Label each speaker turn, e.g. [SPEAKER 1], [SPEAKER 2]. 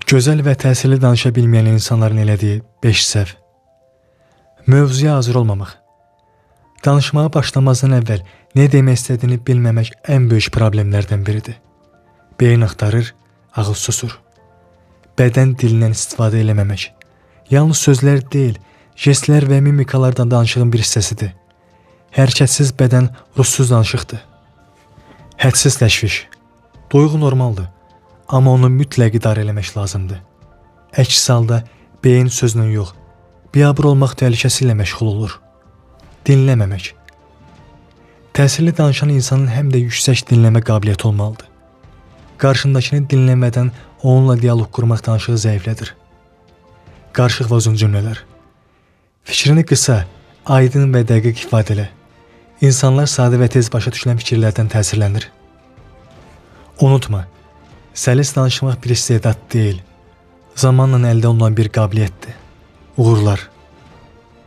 [SPEAKER 1] Gözəl və təsirli danışa bilməyən insanların elədiyi 5 səhv. Mövzuya hazır olmamaq. Danışmağa başlamazdan əvvəl nə demək istədiyini bilməmək ən böyük problemlərdən biridir. Beyin axtarır, ağıl susur. Bədən dilindən istifadə eləməmək. Yalnız sözlər deyil, jestlər və mimikalardan danışığın bir hissəsidir. Hərəkətsiz bədən ruhsuz danışıqdır. Hədsiz təşviş. Duyğu normaldır, amma onu mütləq idarə eləmək lazımdır. Əks halda beyin sözlə yox, biabır olmaq təhlükəsi ilə məşğul olur. Dinləməmək. Təsirli danışan insanın həm də yüksək dinləmə qabiliyyəti olmalıdır. Qarşındakını dinləmədən onunla diyaloq qurmaq danışığı zəiflədir. Qarışıq və uzun cümlələr. Fikrini qısa, aydın və dəqiq ifadə elə. İnsanlar sadə və tez başa düşülən fikirlərdən təsirlənir. Unutma, səlis danışmaq bir istedad deyil, zamanla əldə olunan bir qabiliyyətdir. Uğurlar.